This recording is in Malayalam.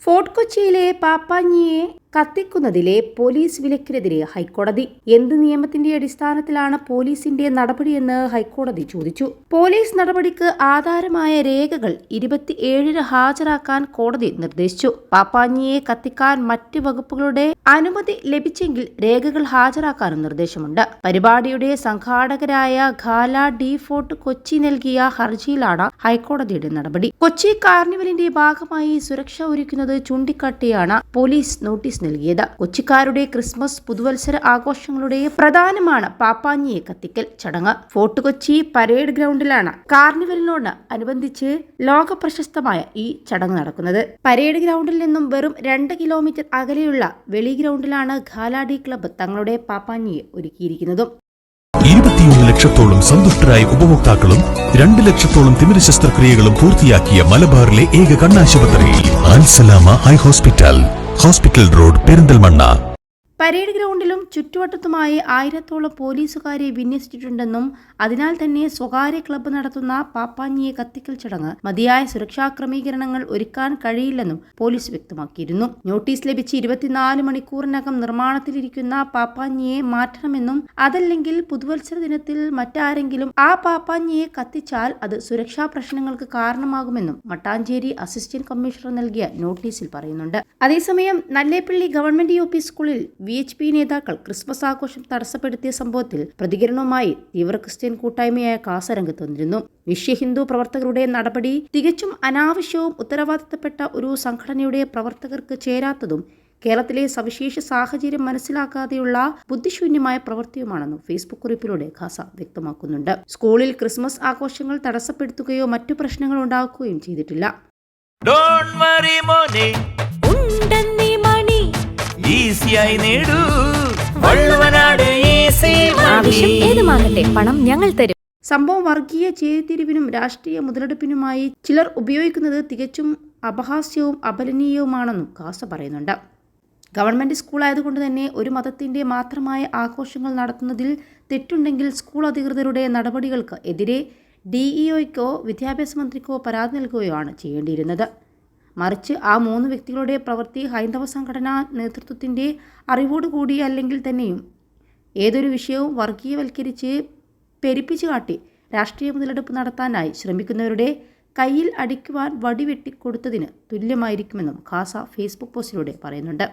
ഫോർട്ട് കൊച്ചിയിലെ പാപ്പാഞ്ഞിയെ കത്തിക്കുന്നതിലെ പോലീസ് വിലക്കിനെതിരെ ഹൈക്കോടതി. എന്ത് നിയമത്തിന്റെ അടിസ്ഥാനത്തിലാണ് പോലീസിന്റെ നടപടിയെന്ന് ഹൈക്കോടതി ചോദിച്ചു. പോലീസ് നടപടിക്ക് ആധാരമായ രേഖകൾ 27-ന് ഹാജരാക്കാൻ കോടതി നിർദ്ദേശിച്ചു. പാപ്പാഞ്ഞിയെ കത്തിക്കാൻ മറ്റ് വകുപ്പുകളുടെ അനുമതി ലഭിച്ചെങ്കിൽ രേഖകൾ ഹാജരാക്കാനും നിർദ്ദേശമുണ്ട്. പരിപാടിയുടെ സംഘാടകരായ ഖാല ഡി ഫോർട്ട് കൊച്ചി നൽകിയ ഹർജിയിലാണ് ഹൈക്കോടതിയുടെ നടപടി. കൊച്ചി കാർണിവലിന്റെ ഭാഗമായി സുരക്ഷ ഒരുക്കുന്നത് ചൂണ്ടിക്കാട്ടിയാണ് പോലീസ് നോട്ടീസ് നൽകിയത്. കൊച്ചിക്കാരുടെ ക്രിസ്മസ് പുതുവത്സര ആഘോഷങ്ങളുടെ പ്രധാനമാണ് പാപ്പാഞ്ഞിയെ കത്തിക്കൽ ചടങ്ങ്. ഫോർട്ട് കൊച്ചി പരേഡ് ഗ്രൗണ്ടിലാണ് കാർണിവലിനോട് അനുബന്ധിച്ച് ലോക പ്രശസ്തമായ ഈ ചടങ്ങ് നടക്കുന്നത്. പരേഡ് ഗ്രൗണ്ടിൽ നിന്നും വെറും 2 കിലോമീറ്റർ അകലെയുള്ള വെളി ഗ്രൗണ്ടിലാണ് ഖാലാഡി ക്ലബ്ബ് തങ്ങളുടെ പാപ്പാഞ്ഞിയെ ഒരുക്കിയിരിക്കുന്നതും. 21 ലക്ഷത്തോളം സന്തുഷ്ടരായ ഉപഭോക്താക്കളും 2 ലക്ഷത്തോളം തിമിര ശസ്ത്രക്രിയകളും പൂർത്തിയാക്കിയ മലബാറിലെ ഏക കണ്ണാശുപത്രി Alsalama eye hospital, hospital road, Perinthalmanna. Parade ഗ്രൗണ്ടിലും ചുറ്റുവട്ടത്തുമായി 1000-ഓളം പോലീസുകാരെ വിന്യസിച്ചിട്ടുണ്ടെന്നും അതിനാൽ തന്നെ സ്വകാര്യ ക്ലബ്ബ് നടത്തുന്ന പാപ്പാഞ്ഞിയെ കത്തിക്കൽ ചടങ്ങ് മതിയായ സുരക്ഷാ ക്രമീകരണങ്ങൾ ഒരുക്കാൻ കഴിയില്ലെന്നും പോലീസ് വ്യക്തമാക്കിയിരുന്നു. നോട്ടീസ് ലഭിച്ച് 24 മണിക്കൂറിനകം നിർമ്മാണത്തിലിരിക്കുന്ന പാപ്പാഞ്ഞിയെ മാറ്റണമെന്നും അതല്ലെങ്കിൽ പുതുവത്സര ദിനത്തിൽ മറ്റാരെങ്കിലും ആ പാപ്പാഞ്ഞിയെ കത്തിച്ചാൽ അത് സുരക്ഷാ പ്രശ്നങ്ങൾക്ക് കാരണമാകുമെന്നും മട്ടാഞ്ചേരി അസിസ്റ്റന്റ് കമ്മീഷണർ നൽകിയ നോട്ടീസിൽ പറയുന്നുണ്ട്. അതേസമയം നല്ലേപ്പള്ളി ഗവൺമെന്റ് UP സ്കൂളിൽ VHP നേതാക്കൾ ക്രിസ്മസ് ആഘോഷം തടസ്സപ്പെടുത്തിയ സംഭവത്തിൽ പ്രതികരണവുമായി തീവ്ര ക്രിസ്ത്യൻ കൂട്ടായ്മയായ കാസ രംഗത്ത് വന്നിരുന്നു. വിശ്വ ഹിന്ദു പ്രവർത്തകരുടെ നടപടി തികച്ചും അനാവശ്യവും ഉത്തരവാദിത്തപ്പെട്ട ഒരു സംഘടനയുടെ പ്രവർത്തകർക്ക് ചേരാത്തതും കേരളത്തിലെ സവിശേഷ സാഹചര്യം മനസ്സിലാക്കാതെയുള്ള ബുദ്ധിശൂന്യമായ പ്രവൃത്തിയുമാണെന്നും ഫേസ്ബുക്ക് കുറിപ്പിലൂടെ ഖാസ വ്യക്തമാക്കുന്നുണ്ട്. സ്കൂളിൽ ക്രിസ്മസ് ആഘോഷങ്ങൾ തടസ്സപ്പെടുത്തുകയോ മറ്റു പ്രശ്നങ്ങൾ ഉണ്ടാക്കുകയും ചെയ്തിട്ടില്ല. പണം ഞങ്ങൾ തരും. സംഭവം വർഗീയ ചേരിതിരിവിനും രാഷ്ട്രീയ മുതലെടുപ്പിനുമായി ചിലർ ഉപയോഗിക്കുന്നത് തികച്ചും അപഹാസ്യവും അപലനീയവുമാണെന്നും കാസ പറയുന്നുണ്ട്. ഗവൺമെന്റ് സ്കൂൾ ആയതുകൊണ്ട് തന്നെ ഒരു മതത്തിന്റെ മാത്രമായ ആഘോഷങ്ങൾ നടത്തുന്നതിൽ തെറ്റുണ്ടെങ്കിൽ സ്കൂൾ അധികൃതരുടെ നടപടികൾക്ക് എതിരെ DEOയ്ക്കോ വിദ്യാഭ്യാസ മന്ത്രിക്കോ പരാതി നൽകുകയോ ആണ് ചെയ്യേണ്ടിയിരുന്നത്. മറിച്ച് ആ 3 വ്യക്തികളുടെ പ്രവൃത്തി ഹൈന്ദവ സംഘടനാ നേതൃത്വത്തിൻ്റെ അറിവോടുകൂടി അല്ലെങ്കിൽ തന്നെയും ഏതൊരു വിഷയവും വർഗീയവൽക്കരിച്ച് പെരുപ്പിച്ചു കാട്ടി രാഷ്ട്രീയ മുതലെടുപ്പ് നടത്താനായി ശ്രമിക്കുന്നവരുടെ കയ്യിൽ അടിക്കുവാൻ വടിവെട്ടിക്കൊടുത്തതിന് തുല്യമായിരിക്കുമെന്നും ഖാസ ഫേസ്ബുക്ക് പോസ്റ്റിലൂടെ പറയുന്നുണ്ട്.